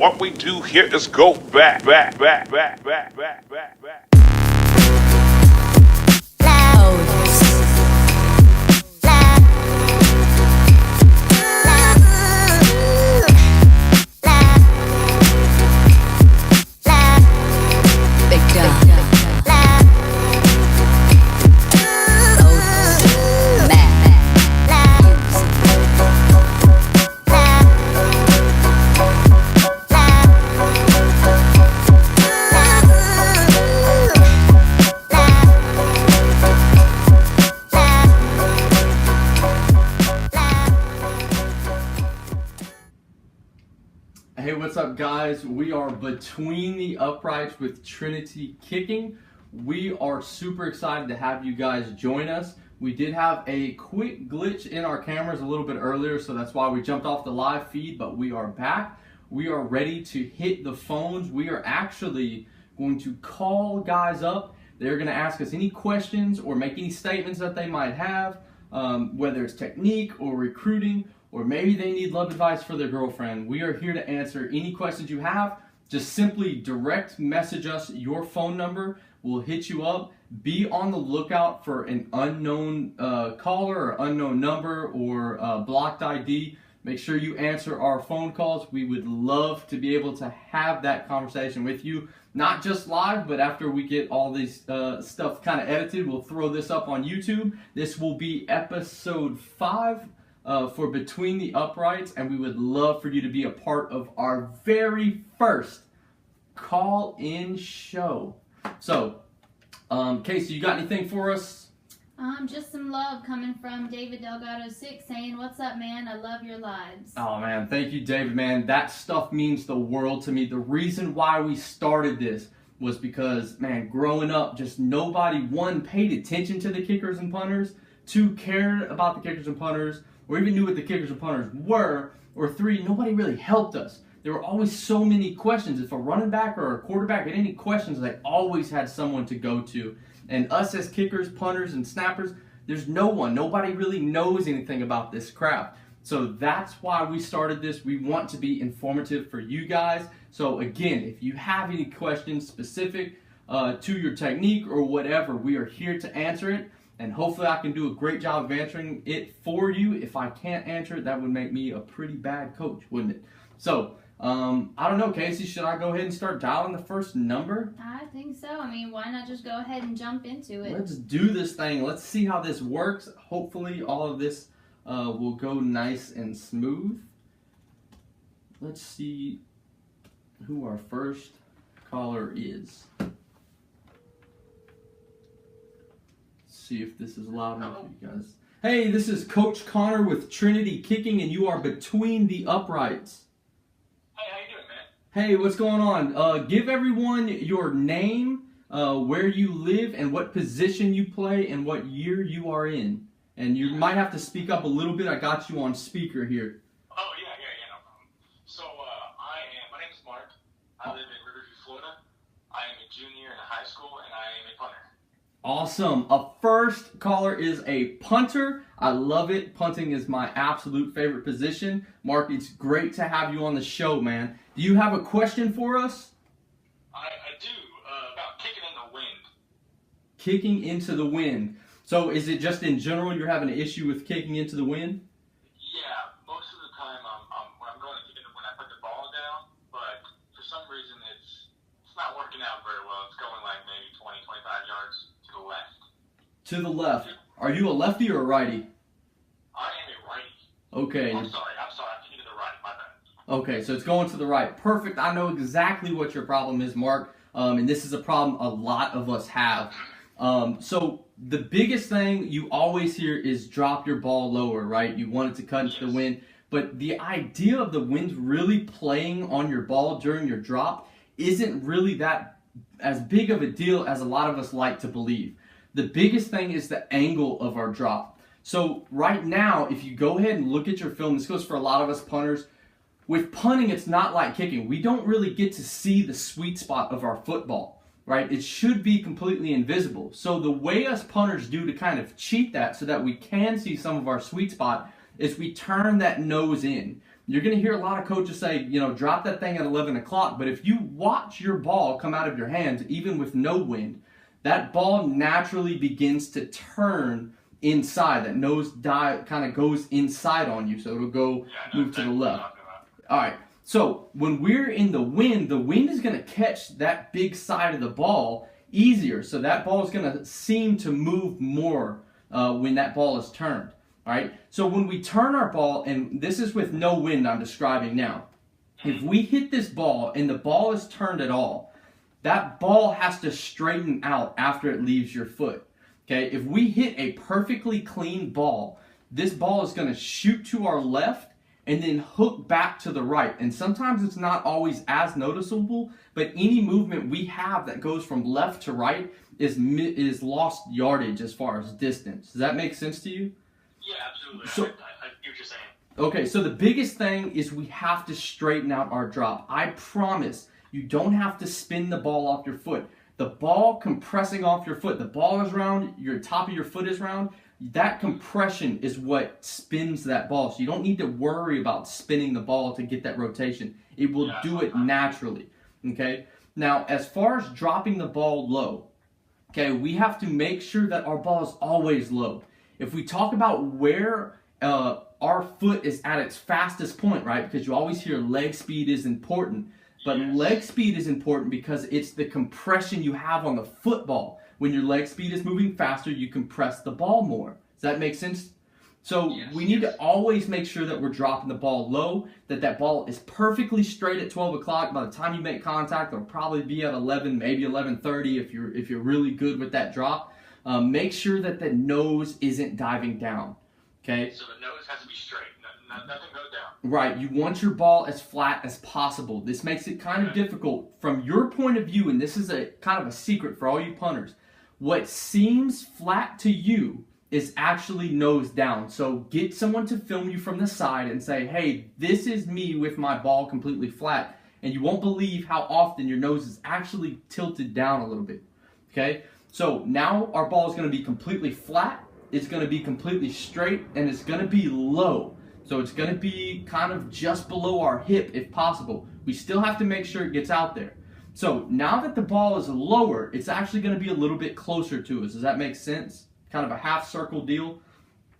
What we do here is go back. Hey, what's up guys? We are between the uprights with Trinity kicking. We are super excited to have you guys join us. We did have a quick glitch in our cameras a little bit earlier, so that's why we jumped off the live feed, but we are back. We are ready to hit the phones. We are actually going to call guys up. They're going to ask us any questions or make any statements that they might have, whether it's technique or recruiting, or maybe they need love advice for their girlfriend. We are here to answer any questions you have. Just simply direct message us your phone number. We'll hit you up. Be on the lookout for an unknown caller or unknown number or blocked ID. Make sure you answer our phone calls. We would love to be able to have that conversation with you. Not just live, but after we get all this stuff kind of edited, we'll throw this up on YouTube. This will be episode 5. For Between the Uprights, and we would love for you to be a part of our very first call-in show. So, Casey, you got anything for us? Just some love coming from David Delgado 6 saying, "What's up, man? I love your lives." Oh man, thank you, David, man. That stuff means the world to me. The reason why we started this was because, man, growing up, just nobody, one, paid attention to the kickers and punters, two, cared about the kickers and punters, or even knew what the kickers and punters were, or three, nobody really helped us. There were always so many questions. If a running back or a quarterback had any questions, they always had someone to go to. And us as kickers, punters, and snappers, there's no one. Nobody really knows anything about this crap. So that's why we started this. We want to be informative for you guys. So again, if you have any questions specific to your technique or whatever, we are here to answer it. And hopefully I can do a great job of answering it for you. If I can't answer it, that would make me a pretty bad coach, wouldn't it? So, I don't know, Casey, should I go ahead and start dialing the first number? I think so. I mean, why not just go ahead and jump into it? Let's do this thing. Let's see how this works. Hopefully all of this will go nice and smooth. Let's see who our first caller is. See if this is loud enough for you guys. Hey, this is Coach Connor with Trinity Kicking, and you are Between the Uprights. Hey, how you doing, man? Hey, what's going on? Give everyone your name, where you live, and what position you play, and what year you are in. And you might have to speak up a little bit. I got you on speaker here. Oh, yeah, no problem. So, my name is Mark. I live in Riverview, Florida. I am a junior in high school, and I am a punter. Awesome. A first caller is a punter. I love it. Punting is my absolute favorite position. Mark, it's great to have you on the show, man. Do you have a question for us? I do, about kicking in the wind. Kicking into the wind. So is it just in general you're having an issue with kicking into the wind? Yeah, most of the time when I'm going to kick in the wind, I put the ball down, but for some reason it's not working out very well. It's going like maybe 20, 25 yards to the left. To the left. Are you a lefty or a righty? I am a righty. Okay. I'm sorry. I'm thinking of the right. My bad. Okay, so it's going to the right. Perfect. I know exactly what your problem is, Mark. And this is a problem a lot of us have. So the biggest thing you always hear is drop your ball lower, right? You want it to cut into the wind. But the idea of the wind really playing on your ball during your drop isn't really that as big of a deal as a lot of us like to believe. The biggest thing is the angle of our drop. So right now, if you go ahead and look at your film, this goes for a lot of us punters. With punting, it's not like kicking. We don't really get to see the sweet spot of our football, right? It should be completely invisible. So the way us punters do to kind of cheat that so that we can see some of our sweet spot is we turn that nose in. You're going to hear a lot of coaches say, drop that thing at 11 o'clock. But if you watch your ball come out of your hands, even with no wind, that ball naturally begins to turn inside. That nose dive kind of goes inside on you, so it'll go move to the left. All right. So when we're in the wind is going to catch that big side of the ball easier. So that ball is going to seem to move more when that ball is turned. All right. So when we turn our ball, and this is with no wind I'm describing now, if we hit this ball and the ball is turned at all, that ball has to straighten out after it leaves your foot. Okay, if we hit a perfectly clean ball, this ball is going to shoot to our left and then hook back to the right. And sometimes it's not always as noticeable, but any movement we have that goes from left to right is lost yardage as far as distance. Does that make sense to you? Yeah, absolutely. So, I get what you're saying. Okay, so the biggest thing is we have to straighten out our drop. I promise you don't have to spin the ball off your foot. The ball compressing off your foot, the ball is round, your top of your foot is round. That compression is what spins that ball. So you don't need to worry about spinning the ball to get that rotation. It will do it naturally. Okay? Now, as far as dropping the ball low, okay, we have to make sure that our ball is always low. If we talk about where our foot is at its fastest point, right? Because you always hear leg speed is important. But leg speed is important because it's the compression you have on the football. When your leg speed is moving faster, you compress the ball more. Does that make sense? So we need to always make sure that we're dropping the ball low, that ball is perfectly straight at 12 o'clock. By the time you make contact, it'll probably be at 11, maybe 11:30 if you're really good with that drop. Make sure that the nose isn't diving down. Okay? So the nose has to be straight. Nothing goes down. Right, you want your ball as flat as possible. This makes it kind of difficult from your point of view, and this is a kind of a secret for all you punters. What seems flat to you is actually nose down. So get someone to film you from the side and say, hey, this is me with my ball completely flat. And you won't believe how often your nose is actually tilted down a little bit. Okay, so now our ball is going to be completely flat, it's going to be completely straight, and it's going to be low. So it's going to be kind of just below our hip if possible. We still have to make sure it gets out there. So now that the ball is lower, it's actually going to be a little bit closer to us. Does that make sense? Kind of a half circle deal?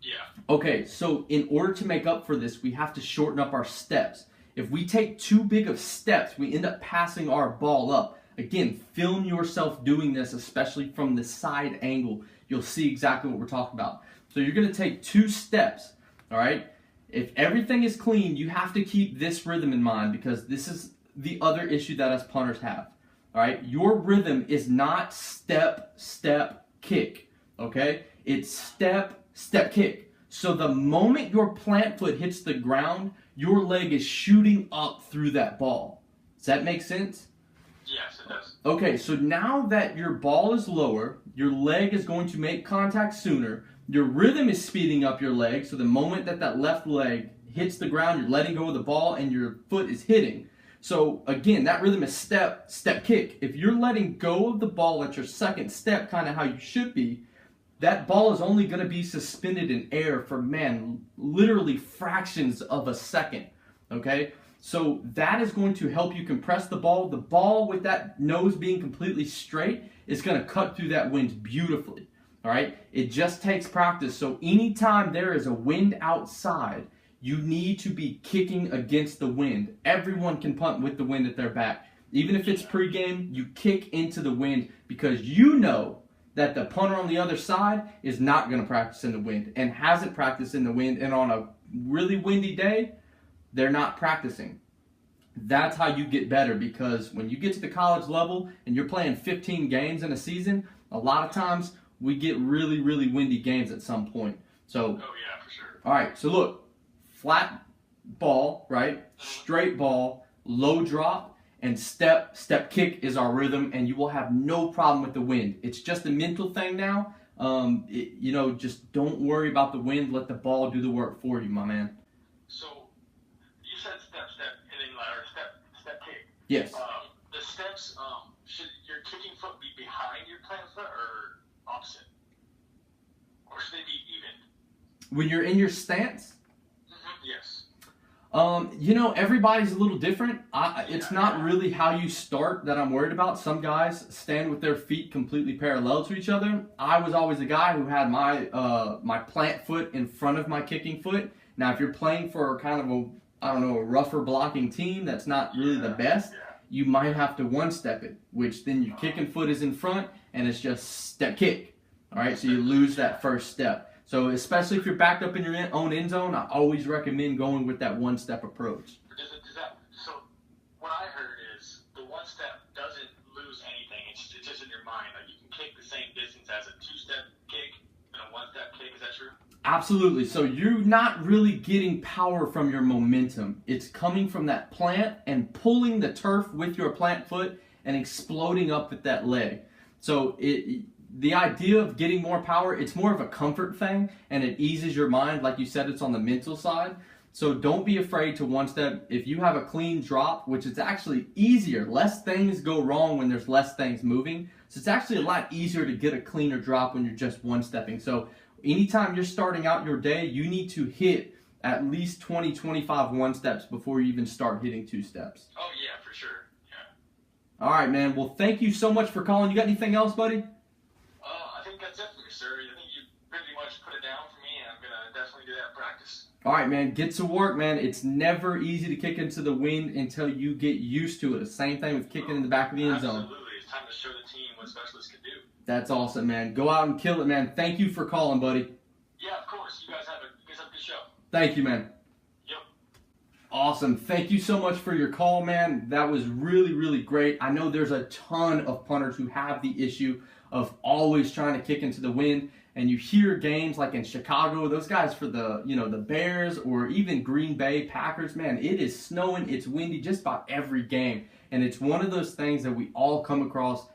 Yeah. Okay, so in order to make up for this, we have to shorten up our steps. If we take too big of steps, we end up passing our ball up. Again, film yourself doing this, especially from the side angle. You'll see exactly what we're talking about. So you're going to take 2 steps, all right? If everything is clean, you have to keep this rhythm in mind because this is the other issue that us punters have. All right, your rhythm is not step, step, kick. Okay, it's step, step, kick. So the moment your plant foot hits the ground, your leg is shooting up through that ball. Does that make sense? Yes, it does. Okay, so now that your ball is lower, your leg is going to make contact sooner. Your rhythm is speeding up your leg, so the moment that left leg hits the ground, you're letting go of the ball and your foot is hitting. So again, that rhythm is step, step, kick. If you're letting go of the ball at your second step, kind of how you should be, that ball is only going to be suspended in air for, literally fractions of a second. Okay? So that is going to help you compress the ball. The ball with that nose being completely straight is going to cut through that wind beautifully. All right? It just takes practice. So anytime there is a wind outside, you need to be kicking against the wind. Everyone can punt with the wind at their back. Even if it's pregame, you kick into the wind because you know that the punter on the other side is not going to practice in the wind and hasn't practiced in the wind. And on a really windy day, they're not practicing. That's how you get better, because when you get to the college level and you're playing 15 games in a season, a lot of times we get really, really windy games at some point. So, oh yeah, for sure. All right, so look, flat ball, right? Straight ball, low drop, and step, step, kick is our rhythm, and you will have no problem with the wind. It's just a mental thing now. Just don't worry about the wind. Let the ball do the work for you, my man. So, you said step, step, hitting, or step, step, kick. Yes. The steps, should your kicking foot be behind your plant foot or opposite? Or should they be even? When you're in your stance? Yes. Everybody's a little different. It's not really how you start that I'm worried about. Some guys stand with their feet completely parallel to each other. I was always a guy who had my plant foot in front of my kicking foot. Now, if you're playing for kind of a rougher blocking team that's not really the best, you might have to one-step it, which then your kicking foot is in front and it's just step kick. All right, so you lose that first step. So especially if you're backed up in your own end zone, I always recommend going with that one-step approach. So what I heard is the one step doesn't lose anything. It's just in your mind. Like you can kick the same distance as a two-step kick and a one-step kick. Is that true? Absolutely. So you're not really getting power from your momentum. It's coming from that plant and pulling the turf with your plant foot and exploding up at that leg. So the idea of getting more power, it's more of a comfort thing, and it eases your mind. Like you said, it's on the mental side. So don't be afraid to one step. If you have a clean drop, which is actually easier, less things go wrong when there's less things moving. So it's actually a lot easier to get a cleaner drop when you're just one stepping. So anytime you're starting out your day, you need to hit at least 20, 25 one steps before you even start hitting two steps. Oh, yeah, for sure. Yeah. All right, man. Well, thank you so much for calling. You got anything else, buddy? I think that's it for me, sir. I think you pretty much put it down for me, and I'm going to definitely do that in practice. All right, man. Get to work, man. It's never easy to kick into the wind until you get used to it. The same thing with kicking in the back of the end zone. Absolutely. It's time to show the team what specialists can do. That's awesome, man. Go out and kill it, man. Thank you for calling, buddy. Yeah, of course. You guys have a good show. Thank you, man. Yep. Awesome. Thank you so much for your call, man. That was really, really great. I know there's a ton of punters who have the issue of always trying to kick into the wind. And you hear games like in Chicago, those guys for the Bears or even Green Bay Packers, man, it is snowing, it's windy just about every game. And it's one of those things that we all come across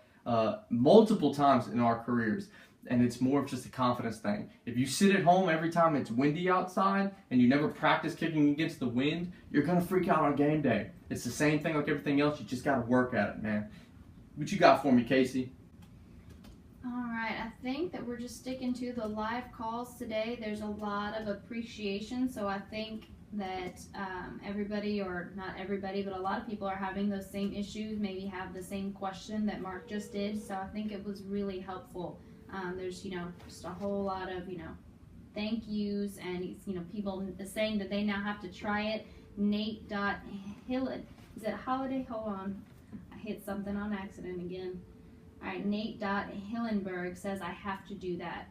multiple times in our careers. And it's more of just a confidence thing. If you sit at home every time it's windy outside and you never practice kicking against the wind, you're going to freak out on game day. It's the same thing like everything else. You just got to work at it, man. What you got for me, Casey? All right, I think that we're just sticking to the live calls today. There's a lot of appreciation, so I think that everybody, or not everybody, but a lot of people are having those same issues, maybe have the same question that Mark just did, so I think it was really helpful. There's, just a whole lot of, thank yous, and, people saying that they now have to try it. Nate.Hillen, is it Holiday? Hold on, I hit something on accident again. All right, Nate.Hillenberg says, I have to do that.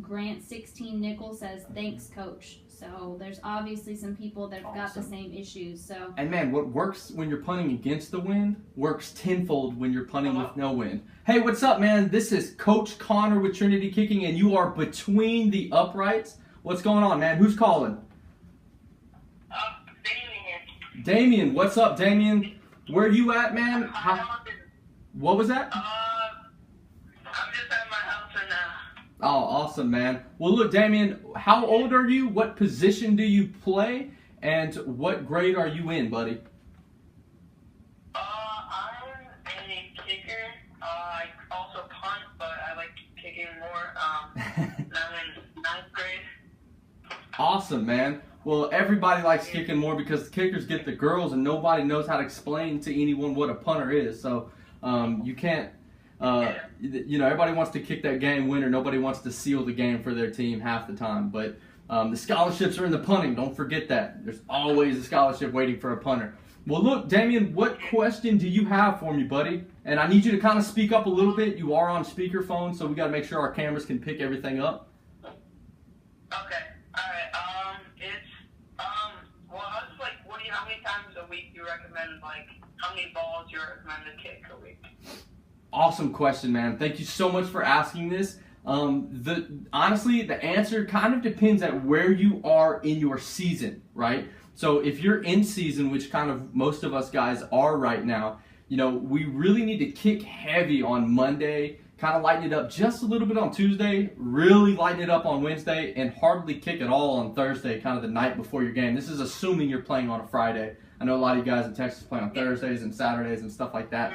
Grant16 Nickel says, thanks, coach. So there's obviously some people that have got the same issues. So. And man, what works when you're punting against the wind works tenfold when you're punting with no wind. Hey, what's up, man? This is Coach Connor with Trinity Kicking, and you are between the uprights. What's going on, man? Who's calling? Damien. Damien, what's up, Damien? Where you at, man? What was that? I'm just at my house right now. Oh, awesome, man. Well, look, Damien, how old are you? What position do you play? And what grade are you in, buddy? I'm a kicker. I also punt, but I like kicking more. I'm in 9th grade. Awesome, man. Well, everybody likes kicking more because the kickers get the girls, and nobody knows how to explain to anyone what a punter is. So you can't, everybody wants to kick that game winner. Nobody wants to seal the game for their team half the time. But the scholarships are in the punting. Don't forget that. There's always a scholarship waiting for a punter. Well, look, Damien, what question do you have for me, buddy? And I need you to kind of speak up a little bit. You are on speakerphone, so we got to make sure our cameras can pick everything up. Okay. All right. How many times a week do you recommend, how many balls you recommend to kick a week? Awesome question, man. Thank you so much for asking this. Honestly, the answer kind of depends at where you are in your season, right? So if you're in season, which kind of most of us guys are right now, we really need to kick heavy on Monday, kind of lighten it up just a little bit on Tuesday, really lighten it up on Wednesday, and hardly kick at all on Thursday, kind of the night before your game. This is assuming you're playing on a Friday. I know a lot of you guys in Texas play on Thursdays and Saturdays and stuff like that.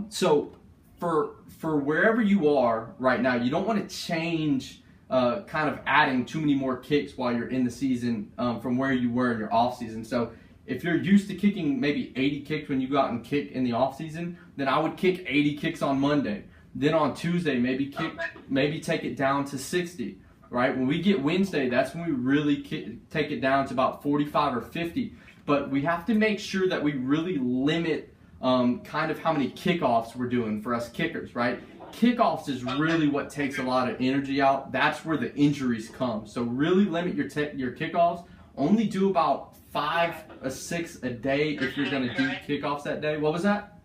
So for wherever you are right now, you don't want to change kind of adding too many more kicks while you're in the season from where you were in your off season. So if you're used to kicking maybe 80 kicks when you go out and kick in the off season, then I would kick 80 kicks on Monday. Then on Tuesday, maybe take it down to 60. Right? When we get Wednesday, that's when we really take it down to about 45 or 50. But we have to make sure that we really limit kind of how many kickoffs we're doing for us kickers, right? Kickoffs is really what takes a lot of energy out. That's where the injuries come. So really limit your kickoffs. Only do about 5 or 6 a day if you're going to do kickoffs that day. What was that?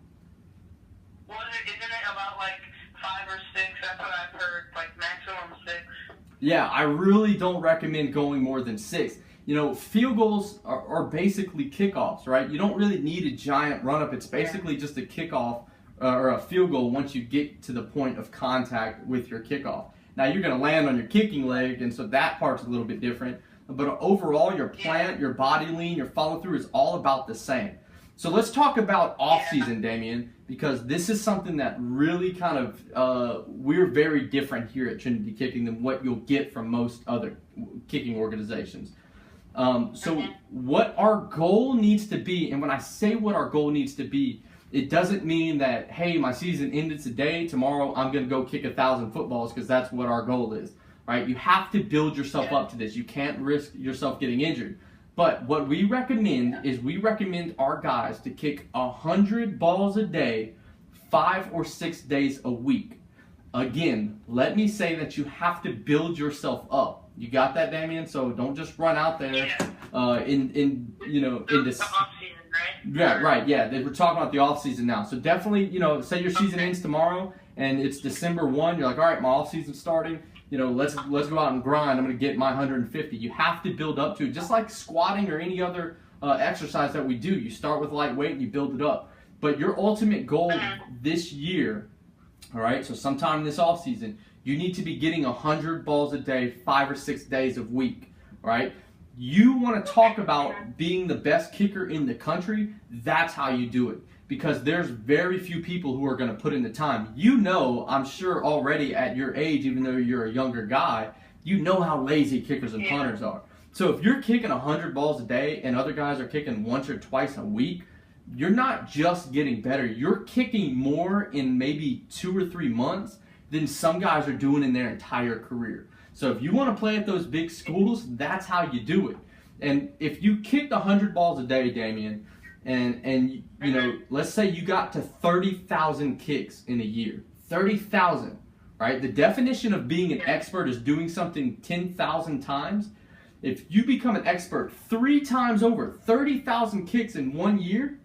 Isn't it about like 5 or 6? That's what I've heard, like maximum 6. Yeah, I really don't recommend going more than 6. You know, field goals are basically kickoffs, right? You don't really need a giant run-up. It's basically just a kickoff or a field goal once you get to the point of contact with your kickoff. Now, you're going to land on your kicking leg, and so that part's a little bit different. But overall, your plant, your body lean, your follow-through is all about the same. So let's talk about off-season, Damien, because this is something that really kind of, we're very different here at Trinity Kicking than what you'll get from most other kicking organizations. So what our goal needs to be, and when I say what our goal needs to be, it doesn't mean that, hey, my season ended today, tomorrow I'm going to go kick 1,000 footballs because that's what our goal is, right? You have to build yourself up to this. You can't risk yourself getting injured. But what we recommend is we recommend our guys to kick 100 balls a day, 5 or 6 days a week. Again, let me say that you have to build yourself up. You got that, Damien? So don't just run out there in this. Off-season, right? Yeah, right. Yeah, we're talking about the off season now. So definitely, say your season ends tomorrow and it's December 1. You're like, all right, my off season's starting. Let's go out and grind. I'm going to get my 150. You have to build up to it, just like squatting or any other exercise that we do. You start with lightweight and you build it up. But your ultimate goal this year, all right, so sometime in this off season, you need to be getting 100 balls a day, 5 or 6 days a week, all right? You want to talk about being the best kicker in the country, that's how you do it. Because there's very few people who are going to put in the time. I'm sure already at your age, even though you're a younger guy, you know how lazy kickers and punters are. So if you're kicking 100 balls a day and other guys are kicking once or twice a week, you're not just getting better. You're kicking more in maybe 2 or 3 months than some guys are doing in their entire career. So if you want to play at those big schools, that's how you do it. And if you kicked 100 balls a day, Damien, and let's say you got to 30,000 kicks in a year. 30,000, right? The definition of being an expert is doing something 10,000 times. If you become an expert 3 times over, 30,000 kicks in 1 year,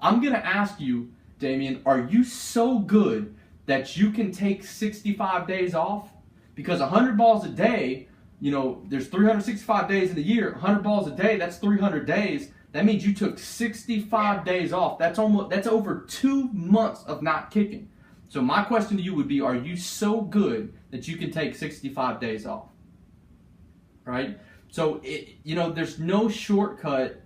I'm going to ask you, Damien, are you so good that you can take 65 days off? Because 100 balls a day, there's 365 days in a year. 100 balls a day, that's 300 days. That means you took 65 days off. That's over 2 months of not kicking. So my question to you would be, are you so good that you can take 65 days off? Right? So, there's no shortcut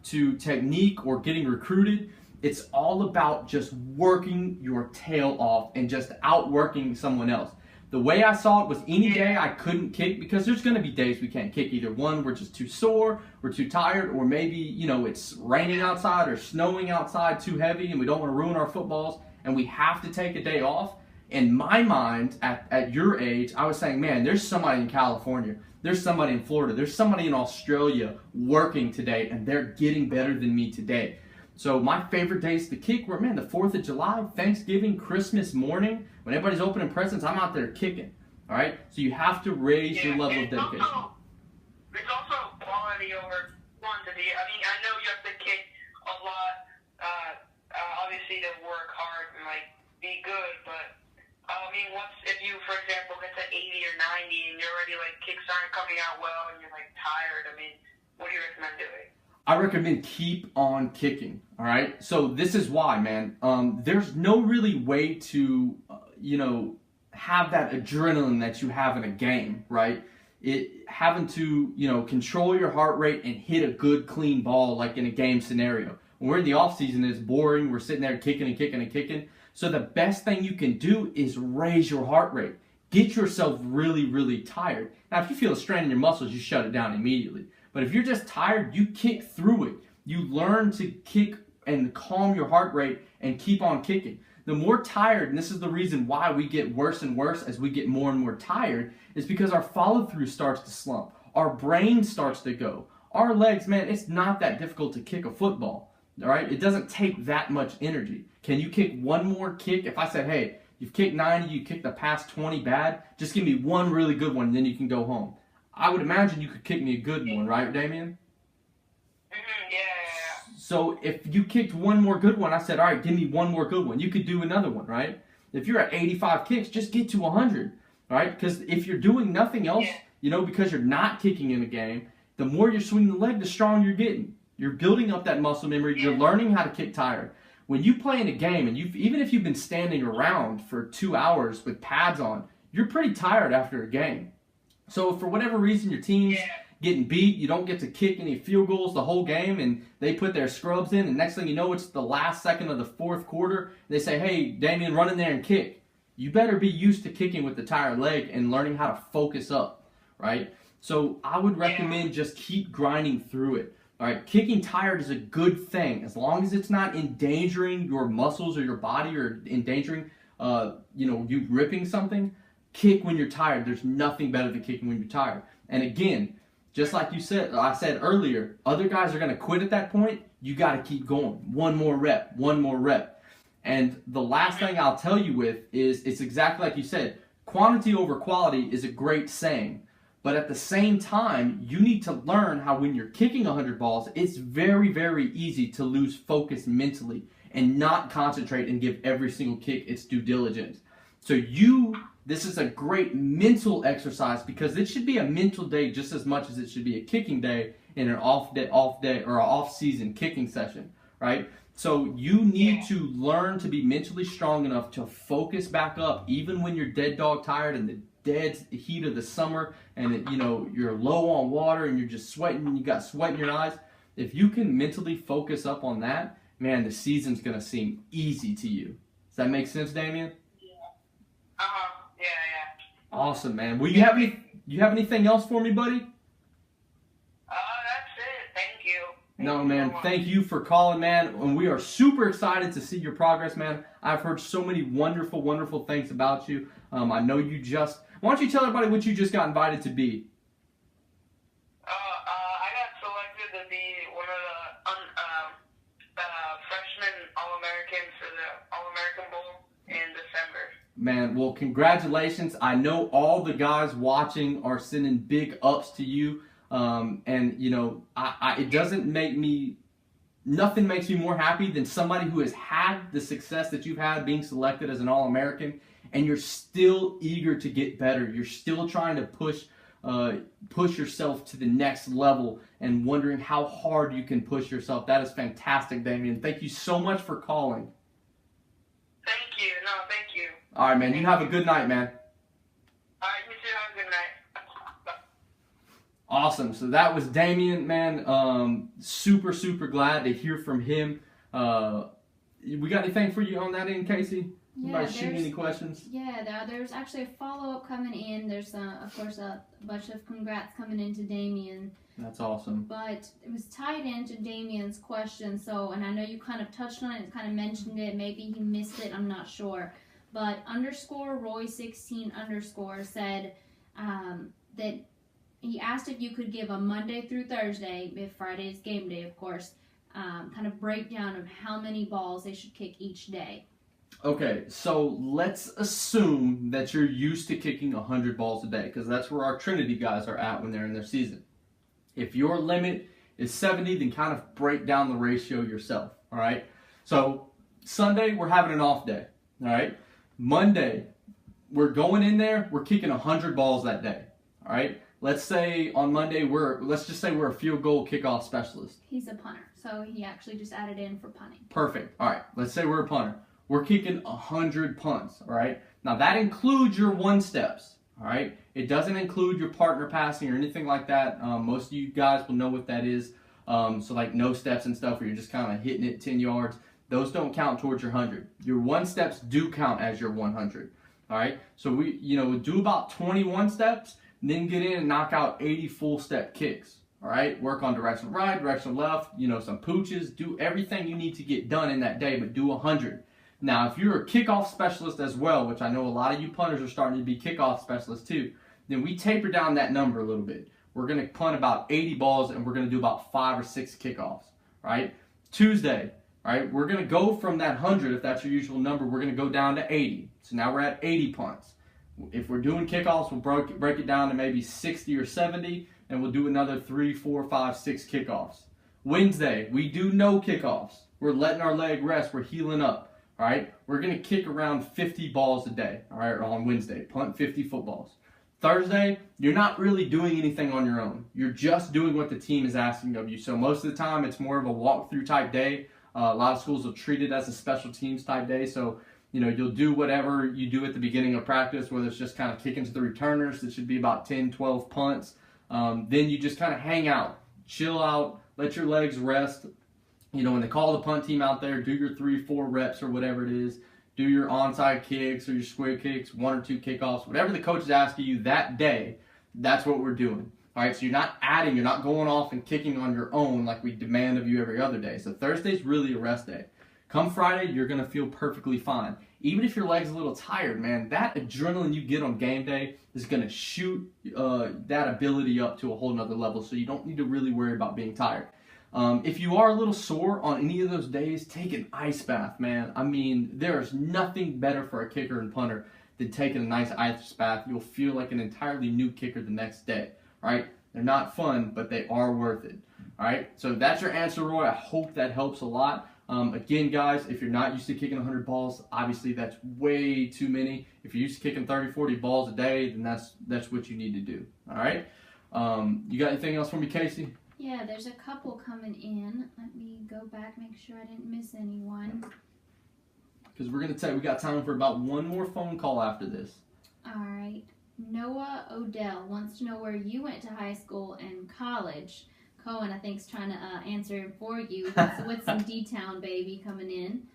to technique or getting recruited. It's all about just working your tail off and just outworking someone else. The way I saw it was any day I couldn't kick, because there's going to be days we can't kick. Either one, we're just too sore, we're too tired, or maybe, it's raining outside or snowing outside too heavy and we don't want to ruin our footballs and we have to take a day off. In my mind, at your age, I was saying, man, there's somebody in California, there's somebody in Florida, there's somebody in Australia working today and they're getting better than me today. So my favorite days to kick were, the 4th of July, Thanksgiving, Christmas morning. When everybody's opening presents, I'm out there kicking. All right? So you have to raise your level of dedication. It's also quality over quantity. I mean, I know you have to kick a lot, obviously to work hard and, be good. But, if you, for example, get to 80 or 90 and you're already, kicks aren't coming out well and you're, tired, what do you recommend doing? I recommend keep on kicking, all right? So this is why, man. There's no really way to, have that adrenaline that you have in a game, right? Having to, control your heart rate and hit a good, clean ball like in a game scenario. When we're in the off season, it's boring. We're sitting there kicking and kicking and kicking. So the best thing you can do is raise your heart rate. get yourself really, really tired. Now, if you feel a strain in your muscles, you shut it down immediately. But if you're just tired, you kick through it. You learn to kick and calm your heart rate and keep on kicking. The more tired, and this is the reason why we get worse and worse as we get more and more tired, is because our follow-through starts to slump. Our brain starts to go. Our legs, man, it's not that difficult to kick a football, all right? It doesn't take that much energy. Can you kick one more kick? If I said, hey, you've kicked 90, you kicked the past 20 bad, just give me one really good one, and then you can go home. I would imagine you could kick me a good one, right, Damien? Yeah. So if you kicked one more good one, I said, all right, give me one more good one. You could do another one, right? If you're at 85 kicks, just get to 100, right? Because if you're doing nothing else, because you're not kicking in a game, the more you're swinging the leg, the stronger you're getting. You're building up that muscle memory. You're learning how to kick tired. When you play in a game, and even if you've been standing around for 2 hours with pads on, you're pretty tired after a game. So if for whatever reason your team's getting beat, you don't get to kick any field goals the whole game, and they put their scrubs in, and next thing you know, it's the last second of the fourth quarter. They say, hey, Damien, run in there and kick. You better be used to kicking with the tired leg and learning how to focus up, right? So I would recommend just keep grinding through it. All right, kicking tired is a good thing as long as it's not endangering your muscles or your body or endangering, you ripping something. Kick when you're tired. There's nothing better than kicking when you're tired. And again, just like I said earlier, other guys are going to quit at that point. You got to keep going. One more rep. And the last thing I'll tell you is it's exactly like you said. Quantity over quality is a great saying. But at the same time, you need to learn how when you're kicking 100 balls, it's very, very easy to lose focus mentally and not concentrate and give every single kick its due diligence. So this is a great mental exercise because it should be a mental day just as much as it should be a kicking day in an off day or an off-season kicking session, right? So you need to learn to be mentally strong enough to focus back up even when you're dead dog tired in the dead heat of the summer and you're low on water and you're just sweating and you got sweat in your eyes. If you can mentally focus up on that, man, the season's going to seem easy to you. Does that make sense, Damien? Yeah. Awesome, man. Well, you have anything else for me, buddy? That's it. Thank you. No, man. Thank you for calling, man. And we are super excited to see your progress, man. I've heard so many wonderful, wonderful things about you. I know you just... Why don't you tell everybody what you just got invited to be? I got selected to be one of the freshman All-Americans for the All-American Bowl in December. Man, well, congratulations. I know all the guys watching are sending big ups to you. It doesn't make me... Nothing makes me more happy than somebody who has had the success that you've had being selected as an All-American, and you're still eager to get better. You're still trying to push yourself to the next level and wondering how hard you can push yourself. That is fantastic, Damien. Thank you so much for calling. Thank you. No, thank you. All right, man. You have a good night, man. All right, you too. Have a good night. Bye. Awesome. So that was Damien, man. Super, super glad to hear from him. We got anything for you on that end, Casey? Anybody shoot any questions? Yeah, there's actually a follow-up coming in. There's, of course, a bunch of congrats coming into Damien. That's awesome. But it was tied into Damien's question, and I know you kind of touched on it, kind of mentioned it. Maybe he missed it, I'm not sure. But _Roy16_ said that he asked if you could give a Monday through Thursday, if Friday is game day, of course, kind of breakdown of how many balls they should kick each day. Okay, so let's assume that you're used to kicking 100 balls a day, because that's where our Trinity guys are at when they're in their season. If your limit is 70, then kind of break down the ratio yourself, all right? So Sunday, we're having an off day, all right? Monday, we're going in there, we're kicking 100 balls that day, all right? Let's say on Monday, let's just say we're a field goal kickoff specialist. He's a punter, so he actually just added in for punting. Perfect. All right, let's say we're a punter. We're kicking 100 punts, all right? Now, that includes your one-steps, all right? It doesn't include your partner passing or anything like that. Most of you guys will know what that is. So, like no steps and stuff where you're just kind of hitting it 10 yards. Those don't count towards your 100. Your one-steps do count as your 100, All right, so we do about 21 steps, then get in and knock out 80 full step kicks. All right, work on direction right, direction left, some pooches, do everything you need to get done in that day, but do 100. Now, if you're a kickoff specialist as well, which I know a lot of you punters are starting to be kickoff specialists too, then we taper down that number a little bit. We're going to punt about 80 balls and we're going to do about 5 or 6 kickoffs, right? Tuesday, right, we're going to go from that 100, if that's your usual number, we're going to go down to 80. So now we're at 80 punts. If we're doing kickoffs, we'll break it down to maybe 60 or 70, and we'll do another 3, 4, 5, 6 kickoffs. Wednesday, we do no kickoffs. We're letting our leg rest. We're healing up. All right, we're going to kick around 50 balls a day, all right, on Wednesday, punt 50 footballs. Thursday, you're not really doing anything on your own. You're just doing what the team is asking of you. So most of the time, it's more of a walkthrough type day. A lot of schools will treat it as a special teams type day. So, you'll do whatever you do at the beginning of practice, whether it's just kind of kicking to the returners. It should be about 10, 12 punts. Then you just kind of hang out, chill out, let your legs rest. When they call the punt team out there, do your 3, 4 reps or whatever it is. Do your onside kicks or your square kicks, 1 or 2 kickoffs, whatever the coach is asking you that day, that's what we're doing. All right, so you're not adding, you're not going off and kicking on your own like we demand of you every other day. So Thursday's really a rest day. Come Friday, you're going to feel perfectly fine. Even if your leg's a little tired, man, that adrenaline you get on game day is going to shoot that ability up to a whole nother level, so you don't need to really worry about being tired. If you are a little sore on any of those days, take an ice bath, man. I mean, there's nothing better for a kicker and punter than taking a nice ice bath. You'll feel like an entirely new kicker the next day, right? They're not fun, but they are worth it, all right? So that's your answer, Roy. I hope that helps a lot. Again, guys, if you're not used to kicking 100 balls, obviously that's way too many. If you're used to kicking 30, 40 balls a day, then that's what you need to do, all right? You got anything else for me, Casey? Yeah, there's a couple coming in. Let me go back, make sure I didn't miss anyone. Because we're going to tell you, we got time for about one more phone call after this. All right. Noah Odell wants to know where you went to high school and college. Cohen, I think, is trying to answer for you with some D-Town baby coming in.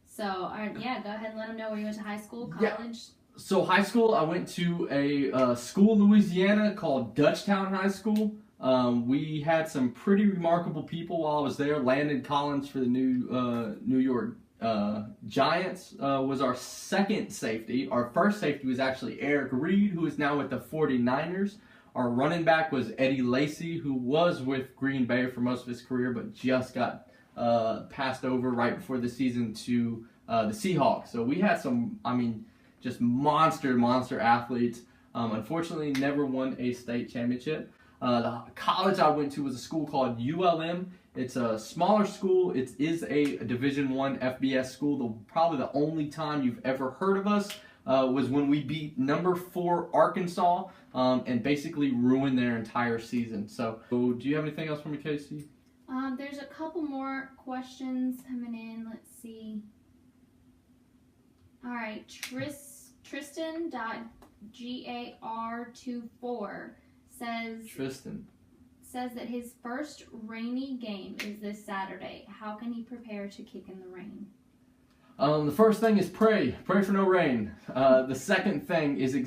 So, all right, yeah, go ahead and let him know where you went to high school, college. Yeah. So high school, I went to a school in Louisiana called Dutchtown High School. We had some pretty remarkable people while I was there. Landon Collins for the New York Giants was our second safety. Our first safety was actually Eric Reed, who is now with the 49ers. Our running back was Eddie Lacy, who was with Green Bay for most of his career, but just got passed over right before the season to the Seahawks. So we had some, just monster athletes. Unfortunately, never won a state championship. The college I went to was a school called ULM. It's a smaller school. It is a Division I FBS school. Probably the only time you've ever heard of us was when we beat number 4 Arkansas and basically ruined their entire season. So do you have anything else for me, Casey? There's a couple more questions coming in. Let's see. All right, Tristan.gar24 says that his first rainy game is this Saturday. How can he prepare to kick in the rain? The first thing is pray for no rain. The second thing is make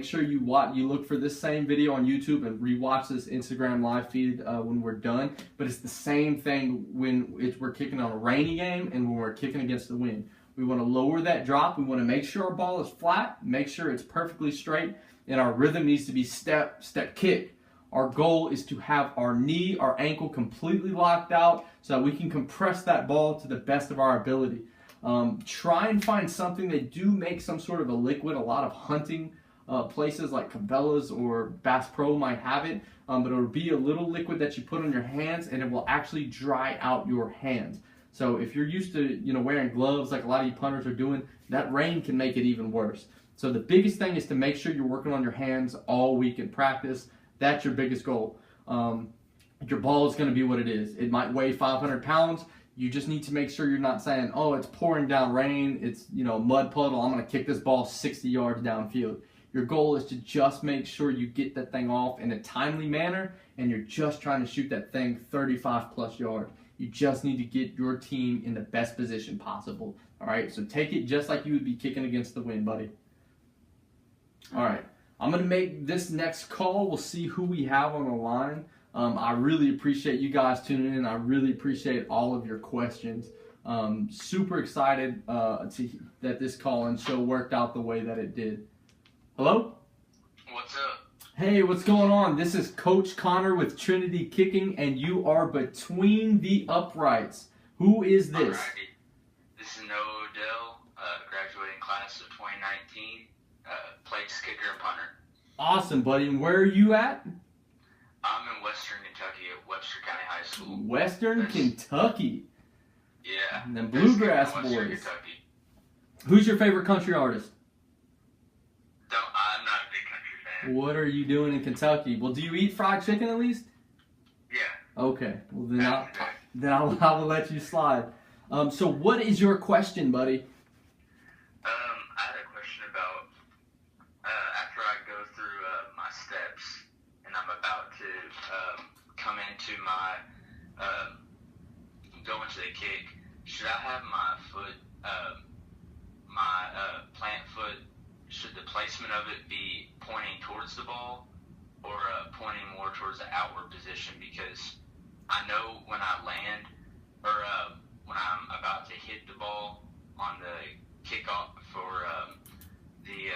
sure you look for this same video on YouTube and rewatch this Instagram live feed when we're done. But it's the same thing when we're kicking on a rainy game and when we're kicking against the wind. We want to lower that drop. We want to make sure our ball is flat, make sure it's perfectly straight, and our rhythm needs to be step kick. Our goal is to have our knee, our ankle completely locked out so that we can compress that ball to the best of our ability. Try and find something that do make some sort of a liquid. A lot of hunting places like Cabela's or Bass Pro might have it, but it'll be a little liquid that you put on your hands and it will actually dry out your hands. So if you're used to wearing gloves like a lot of you punters are doing, that rain can make it even worse. So the biggest thing is to make sure you're working on your hands all week in practice. That's your biggest goal. Your ball is going to be what it is. It might weigh 500 pounds. You just need to make sure you're not saying, oh, it's pouring down rain, it's mud puddle, I'm going to kick this ball 60 yards downfield. Your goal is to just make sure you get that thing off in a timely manner, and you're just trying to shoot that thing 35 plus yards. You just need to get your team in the best position possible. All right, so take it just like you would be kicking against the wind, buddy. All right, I'm going to make this next call. We'll see who we have on the line. I really appreciate you guys tuning in. I really appreciate all of your questions. Super excited that this call and show worked out the way that it did. Hello? What's up? Hey, what's going on? This is Coach Connor with Trinity Kicking, and you are between the uprights. Who is this? Alrighty. This is Noah Odell, graduating class of 2019, plays kicker and punter. Awesome, buddy. And where are you at? I'm in Western Kentucky at Webster County High School. Western Kentucky. Yeah. And then Bluegrass Western boys. Kentucky. Who's your favorite country artist? I'm not a big country fan. What are you doing in Kentucky? Well, do you eat fried chicken at least? Yeah. Okay. Well, then Back in the day. I will let you slide. So what is your question, buddy? I had a question about after I go through my steps and I'm about to come into my go into the kick, should I have my foot, plant foot, should the placement of it be pointing towards the ball or pointing more towards the outward position? Because I know when I land or when I'm about to hit the ball on the kickoff for the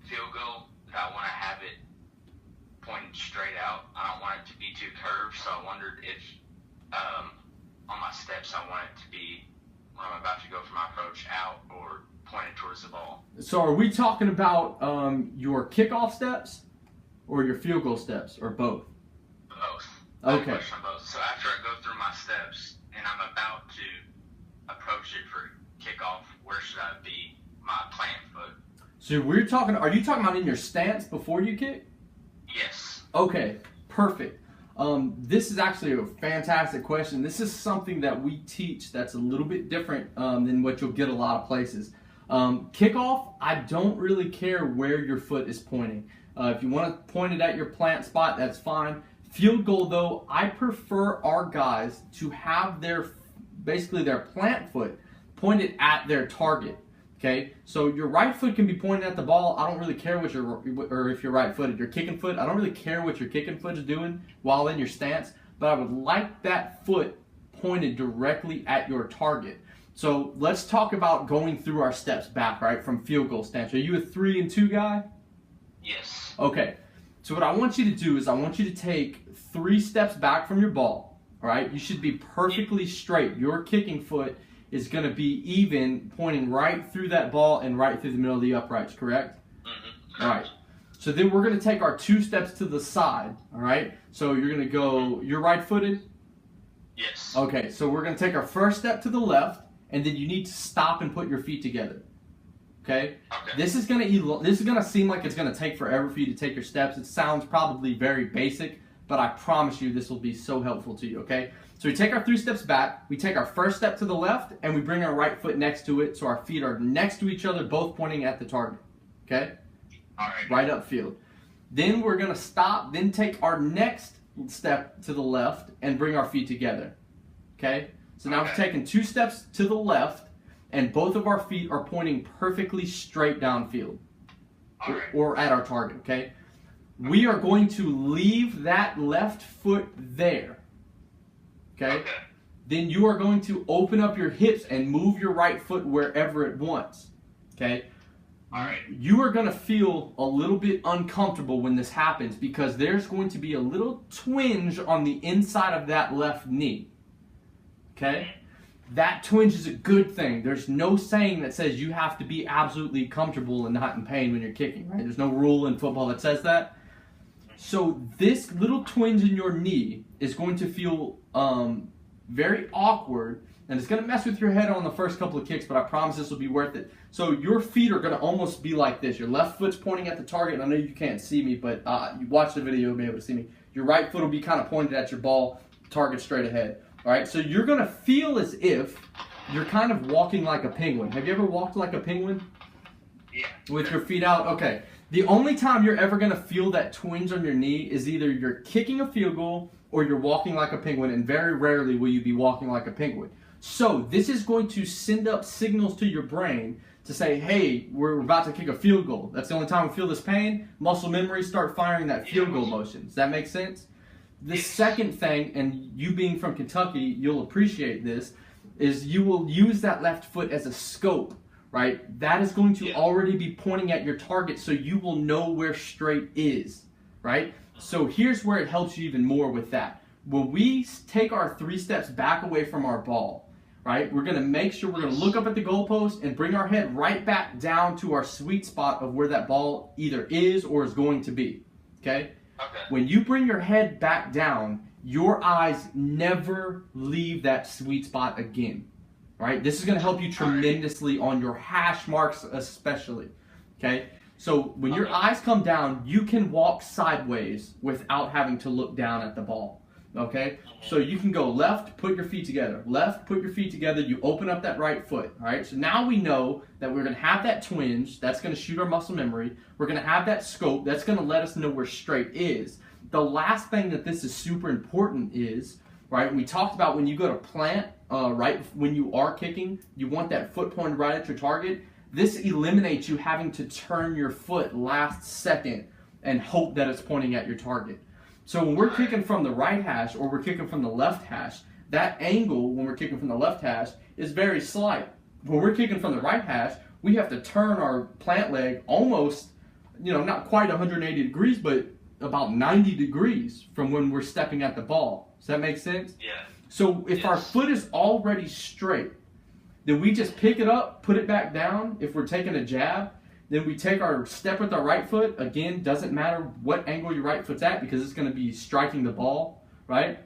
field goal, that I want to have it pointed straight out. I don't want it to be too curved, so I wondered if on my steps I want it to be when I'm about to go for my approach out or pointed towards the ball. So are we talking about your kickoff steps or your field goal steps or both? Both. Okay. Question on both. So after I go through my steps and I'm about to approach it for kickoff, where should I be my plant foot? So are you talking about in your stance before you kick? Yes. Okay, perfect. This is actually a fantastic question. This is something that we teach that's a little bit different than what you'll get a lot of places. Kickoff, I don't really care where your foot is pointing. If you want to point it at your plant spot, that's fine. Field goal, though, I prefer our guys to have their plant foot pointed at their target. Okay, so your right foot can be pointing at the ball. I don't really care if you're right-footed. Your kicking foot, I don't really care what your kicking foot is doing while in your stance, but I would like that foot pointed directly at your target. So let's talk about going through our steps back, right, from field goal stance. Are you a 3 and 2 guy? Yes. Okay, so what I want you to do is I want you to take 3 steps back from your ball, all right? You should be perfectly straight. Your kicking foot is going to be even, pointing right through that ball and right through the middle of the uprights, correct? Mm-hmm. All right. So then we're going to take our 2 steps to the side, all right? So you're going to go, you're right-footed? Yes. Okay, so we're going to take our first step to the left, and then you need to stop and put your feet together. Okay? Okay. This is going to seem like it's going to take forever for you to take your steps. It sounds probably very basic, but I promise you this will be so helpful to you, okay? So we take our 3 steps back, we take our first step to the left, and we bring our right foot next to it so our feet are next to each other, both pointing at the target. Okay? All right. Right upfield. Then we're going to stop, then take our next step to the left and bring our feet together. Okay? So now we've taken 2 steps to the left, and both of our feet are pointing perfectly straight downfield. All right. Or at our target, okay? We are going to leave that left foot there. Okay? Then you are going to open up your hips and move your right foot wherever it wants. Okay? All right. You are going to feel a little bit uncomfortable when this happens because there's going to be a little twinge on the inside of that left knee. Okay? That twinge is a good thing. There's no saying that says you have to be absolutely comfortable and not in pain when you're kicking, right? There's no rule in football that says that. So this little twinge in your knee is going to feel very awkward, and it's going to mess with your head on the first couple of kicks, but I promise this will be worth it. So your feet are going to almost be like this. Your left foot's pointing at the target, and I know you can't see me, but you watch the video, you'll be able to see me. Your right foot will be kind of pointed at your ball, target straight ahead. All right, so you're going to feel as if you're kind of walking like a penguin. Have you ever walked like a penguin? Yeah. With your feet out? Okay. The only time you're ever going to feel that twinge on your knee is either you're kicking a field goal or you're walking like a penguin, and very rarely will you be walking like a penguin. So this is going to send up signals to your brain to say, hey, we're about to kick a field goal. That's the only time we feel this pain. Muscle memory, start firing that field goal motion. Does that make sense? The second thing, and you being from Kentucky, you'll appreciate this, is you will use that left foot as a scope, right? That is going to already be pointing at your target, so you will know where straight is, right? So here's where it helps you even more with that. When we take our 3 steps back away from our ball, right, we're going to make sure we're going to look up at the goalpost and bring our head right back down to our sweet spot of where that ball either is or is going to be, okay? When you bring your head back down, your eyes never leave that sweet spot again, right? This is going to help you tremendously on your hash marks especially, okay? So when your eyes come down, you can walk sideways without having to look down at the ball, okay? So you can go left, put your feet together. Left, put your feet together. You open up that right foot, all right? So now we know that we're going to have that twinge. That's going to shoot our muscle memory. We're going to have that scope. That's going to let us know where straight is. The last thing that this is super important is, right, we talked about when you go to plant, right, when you are kicking, you want that foot pointed right at your target. This eliminates you having to turn your foot last second and hope that it's pointing at your target. So when we're kicking from the right hash or we're kicking from the left hash, that angle when we're kicking from the left hash is very slight. When we're kicking from the right hash, we have to turn our plant leg almost, not quite 180 degrees, but about 90 degrees from when we're stepping at the ball. Does that make sense? Yeah. So if our foot is already straight, then we just pick it up, put it back down. If we're taking a jab, then we take our step with our right foot. Again, doesn't matter what angle your right foot's at because it's going to be striking the ball, right?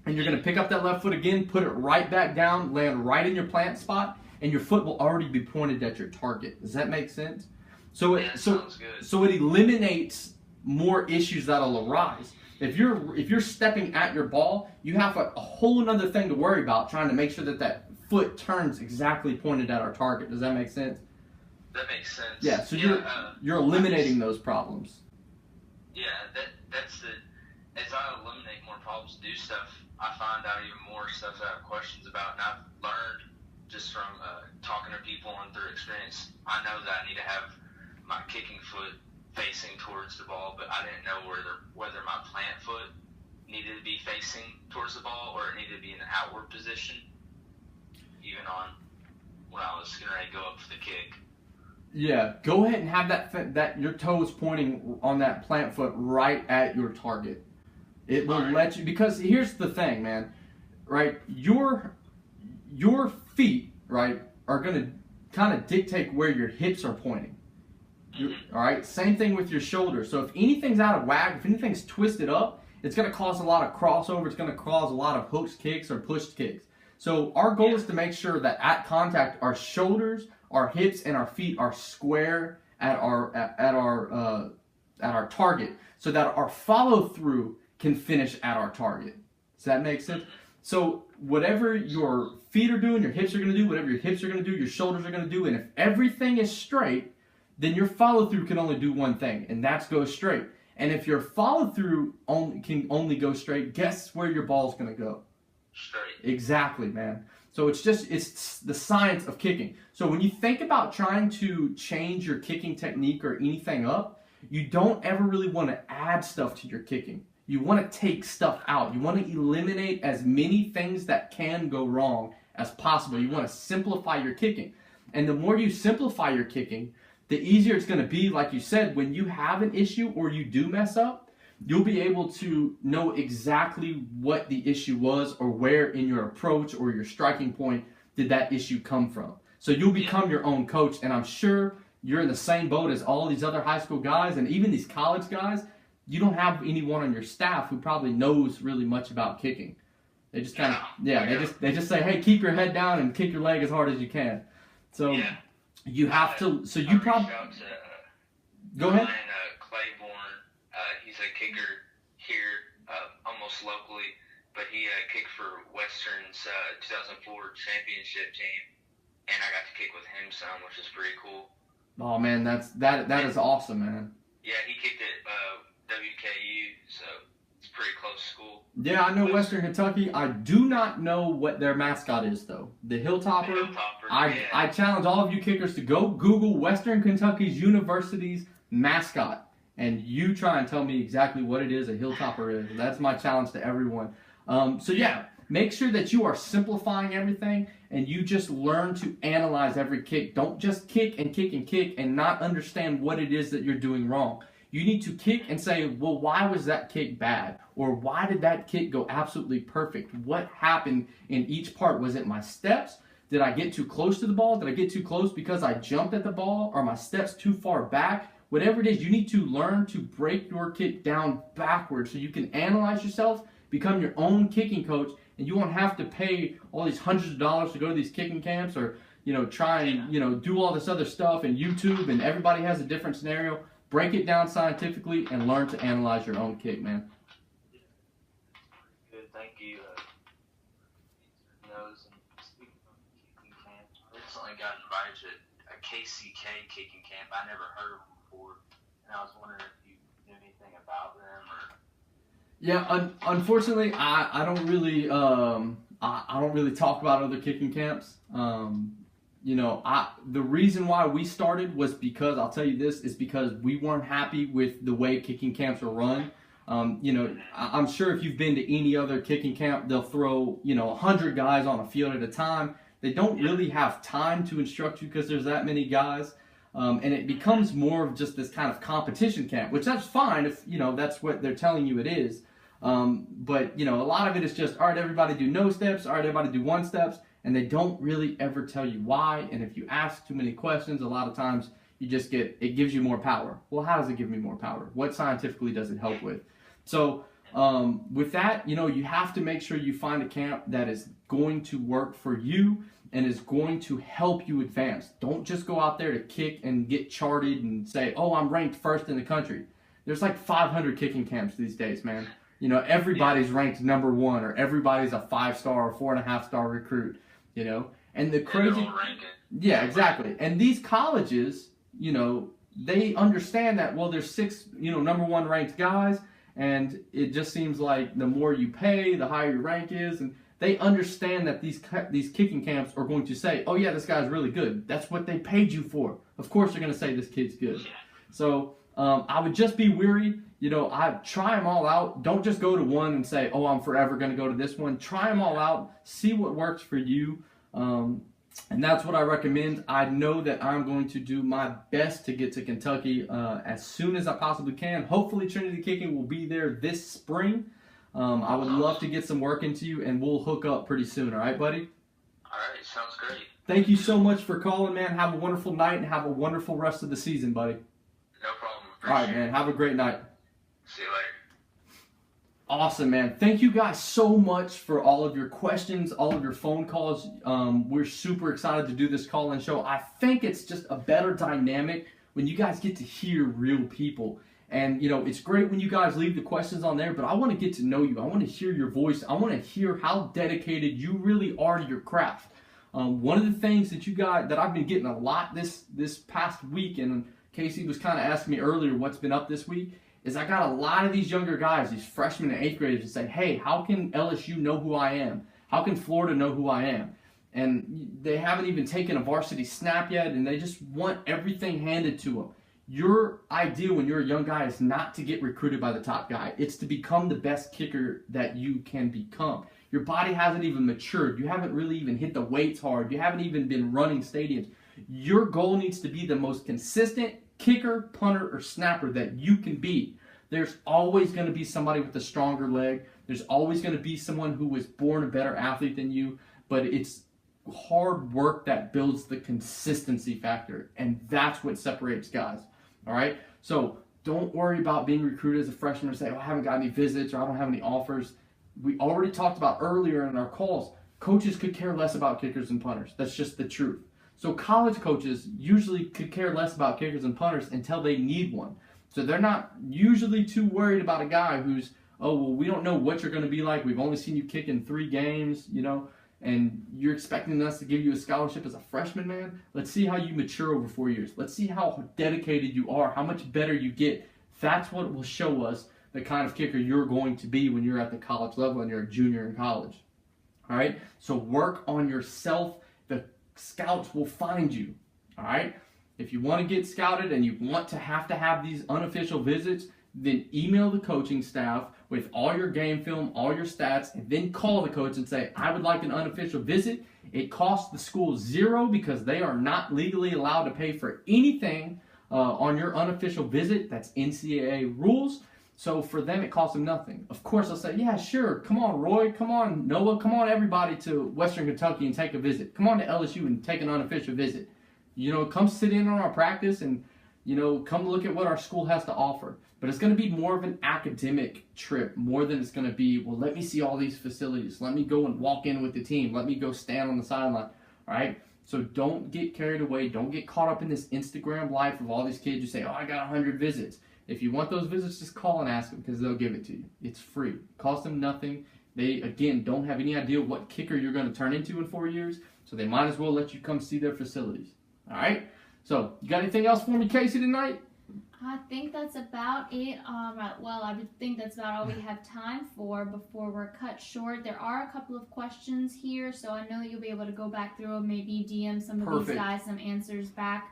And you're going to pick up that left foot again, put it right back down, land right in your plant spot, and your foot will already be pointed at your target. Does that make sense? So Sounds good. So it eliminates more issues that'll arise. If you're stepping at your ball, you have a whole other thing to worry about trying to make sure that that foot turns exactly pointed at our target. Does that make sense? That makes sense. Yeah, so you're eliminating those problems. Yeah, that's the. As I eliminate more problems, do stuff, I find out even more stuff that I have questions about, and I've learned just from talking to people and through experience. I know that I need to have my kicking foot facing towards the ball, but I didn't know whether my plant foot needed to be facing towards the ball or it needed to be in an outward position, even on when I was getting ready to go up for the kick. Yeah, go ahead and have that your toes pointing on that plant foot right at your target. It will let you, because here's the thing, man, right? Your feet, right, are going to kind of dictate where your hips are pointing. All right, same thing with your shoulders. So if anything's out of whack, if anything's twisted up, it's going to cause a lot of crossover. It's going to cause a lot of hooked kicks or pushed kicks. So our goal is to make sure that at contact, our shoulders, our hips, and our feet are square at our target, so that our follow through can finish at our target. Does that make sense? So whatever your feet are doing, your hips are going to do. Whatever your hips are going to do, your shoulders are going to do. And if everything is straight, then your follow through can only do one thing, and that's go straight. And if your follow through can only go straight, guess where your ball's going to go? Straight. Exactly, man. So it's the science of kicking. So when you think about trying to change your kicking technique or anything up, you don't ever really want to add stuff to your kicking. You want to take stuff out. You want to eliminate as many things that can go wrong as possible. You want to simplify your kicking. And the more you simplify your kicking, the easier it's going to be, like you said, when you have an issue or you do mess up, you'll be able to know exactly what the issue was or where in your approach or your striking point did that issue come from. So you'll become your own coach, and I'm sure you're in the same boat as all these other high school guys and even these college guys. You don't have anyone on your staff who probably knows really much about kicking. They just kind of, they just say, hey, keep your head down and kick your leg as hard as you can. So you have to, so you probably, go ahead. Claiborne, he's a kicker here, almost locally, but he kicked for Western's 2004 championship team, and I got to kick with him some, which is pretty cool. Oh man, that is awesome, man. Yeah, he kicked at WKU, so it's pretty close school. Yeah, I know Western Kentucky. I do not know what their mascot is, though. The Hilltopper. The Hilltopper, I challenge all of you kickers to go Google Western Kentucky's university's mascot, and you try and tell me exactly what it is a Hilltopper is. That's my challenge to everyone. So yeah, make sure that you are simplifying everything, and you just learn to analyze every kick. Don't just kick and kick and kick and not understand what it is that you're doing wrong. You need to kick and say, well, why was that kick bad? Or why did that kick go absolutely perfect? What happened in each part? Was it my steps? Did I get too close to the ball? Did I get too close because I jumped at the ball? Are my steps too far back? Whatever it is, you need to learn to break your kick down backwards so you can analyze yourself, become your own kicking coach, and you won't have to pay all these hundreds of dollars to go to these kicking camps or, try and, do all this other stuff and YouTube, and everybody has a different scenario. Break it down scientifically and learn to analyze your own kick, man. Good, thank you. Speaking of kicking camp, I recently got invited to a KCK kicking camp. I never heard of them before, and I was wondering if you knew anything about them or. Yeah, unfortunately, I don't really I don't really talk about other kicking camps. The reason why we started was because, I'll tell you this, is because we weren't happy with the way kicking camps are run. I'm sure if you've been to any other kicking camp, they'll throw, 100 guys on a field at a time. They don't really have time to instruct you because there's that many guys. And it becomes more of just this kind of competition camp, which that's fine if, that's what they're telling you it is. But, a lot of it is just, all right, everybody do no steps, all right, everybody do one steps. And they don't really ever tell you why. And if you ask too many questions, a lot of times you just it gives you more power. Well, how does it give me more power? What scientifically does it help with? So with that, you have to make sure you find a camp that is going to work for you and is going to help you advance. Don't just go out there to kick and get charted and say, oh, I'm ranked first in the country. There's like 500 kicking camps these days, man. Everybody's ranked number 1 or everybody's a 5-star or 4.5-star recruit. And the crazy, yeah, exactly. And these colleges, they understand that, well, there's 6, number 1 ranked guys, and it just seems like the more you pay, the higher your rank is, and they understand that these kicking camps are going to say, oh yeah, this guy's really good. That's what they paid you for. Of course they're going to say this kid's good. So I would just be weary. I try them all out. Don't just go to one and say, oh, I'm forever going to go to this one. Try them all out. See what works for you. And that's what I recommend. I know that I'm going to do my best to get to Kentucky as soon as I possibly can. Hopefully Trinity Kicking will be there this spring. I would love to get some work into you, and we'll hook up pretty soon. All right, buddy? All right, sounds great. Thank you so much for calling, man. Have a wonderful night and have a wonderful rest of the season, buddy. No problem. All right, man. Have a great night. See you later. Awesome, man. Thank you guys so much for all of your questions, all of your phone calls. We're super excited to do this call-in show. I think it's just a better dynamic when you guys get to hear real people. And, it's great when you guys leave the questions on there, but I want to get to know you. I want to hear your voice. I want to hear how dedicated you really are to your craft. One of the things that I've been getting a lot this past week, and Casey was kind of asking me earlier what's been up this week, is I got a lot of these younger guys, these freshmen and 8th graders, that say, hey, how can LSU know who I am? How can Florida know who I am? And they haven't even taken a varsity snap yet, and they just want everything handed to them. Your idea when you're a young guy is not to get recruited by the top guy. It's to become the best kicker that you can become. Your body hasn't even matured. You haven't really even hit the weights hard. You haven't even been running stadiums. Your goal needs to be the most consistent kicker, punter, or snapper that you can be. There's always going to be somebody with a stronger leg. There's always going to be someone who was born a better athlete than you, but it's hard work that builds the consistency factor, and that's what separates guys. All right? So don't worry about being recruited as a freshman and say, oh, I haven't got any visits or I don't have any offers. We already talked about earlier in our calls, coaches could care less about kickers and punters. That's just the truth. So college coaches usually could care less about kickers and punters until they need one. So they're not usually too worried about a guy who's, oh, well, we don't know what you're going to be like. We've only seen you kick in 3 games, and you're expecting us to give you a scholarship as a freshman, man. Let's see how you mature over 4 years. Let's see how dedicated you are, how much better you get. That's what will show us the kind of kicker you're going to be when you're at the college level and you're a junior in college. All right? So work on yourself. The scouts will find you. All right? If you want to get scouted and you want to have these unofficial visits, then email the coaching staff with all your game film, all your stats, and then call the coach and say, I would like an unofficial visit. It costs the school $0 because they are not legally allowed to pay for anything on your unofficial visit. That's NCAA rules. So for them, it costs them nothing. Of course, they'll say, yeah, sure. Come on, Roy. Come on, Noah. Come on, everybody, to Western Kentucky and take a visit. Come on to LSU and take an unofficial visit. You know, come sit in on our practice and, you know, come look at what our school has to offer. But it's going to be more of an academic trip, more than it's going to be, well, let me see all these facilities. Let me go and walk in with the team. Let me go stand on the sideline. All right? So don't get carried away. Don't get caught up in this Instagram life of all these kids who say, oh, I got 100 visits. If you want those visits, just call and ask them because they'll give it to you. It's free. It costs them nothing. They, again, don't have any idea what kicker you're going to turn into in 4 years, so they might as well let you come see their facilities. All right? So you got anything else for me, Casey, tonight? I think that's about it. Well, I think that's about all we have time for before we're cut short. There are a couple of questions here, so I know that you'll be able to go back through and maybe DM some of these guys some answers back.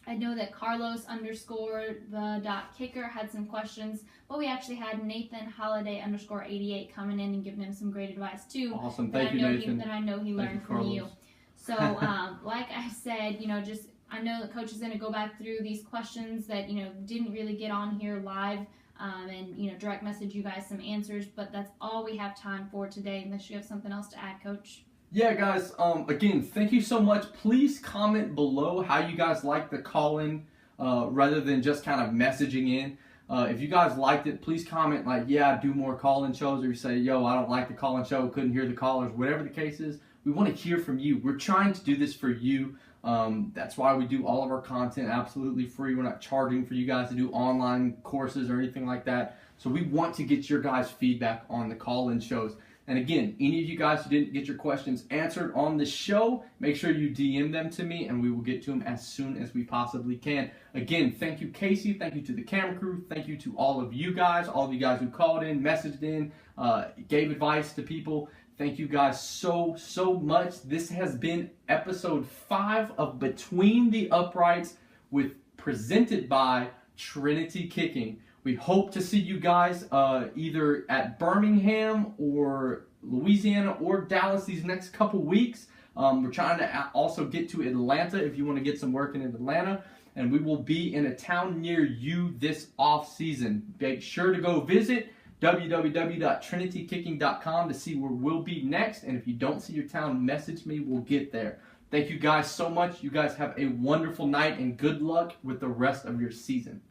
I know that Carlos _the.kicker had some questions, but we actually had Nathan Holiday _88 coming in and giving him some great advice too. Awesome, thank you, Nathan. That I know he learned from you. So, like I said, you know, just I know the coach is going to go back through these questions that, you know, didn't really get on here live and, you know, direct message you guys some answers, but that's all we have time for today, unless you have something else to add, Coach. Yeah, guys, again, thank you so much. Please comment below how you guys like the call-in rather than just kind of messaging in. If you guys liked it, please comment like, yeah, do more call-in shows, or you say, yo, I don't like the call-in show, couldn't hear the callers, whatever the case is. We want to hear from you. We're trying to do this for you. That's why we do all of our content absolutely free. We're not charging for you guys to do online courses or anything like that. So we want to get your guys' feedback on the call-in shows. And again, any of you guys who didn't get your questions answered on the show, make sure you DM them to me and we will get to them as soon as we possibly can. Again, thank you, Casey. Thank you to the camera crew. Thank you to all of you guys who called in, messaged in, gave advice to people. Thank you guys so much. This has been episode 5 of Between the Uprights presented by Trinity Kicking. We hope to see you guys either at Birmingham or Louisiana or Dallas these next couple weeks. We're trying to also get to Atlanta if you want to get some work in Atlanta. And we will be in a town near you this off season. Make sure to go visit www.trinitykicking.com to see where we'll be next. And if you don't see your town, message me. We'll get there. Thank you guys so much. You guys have a wonderful night and good luck with the rest of your season.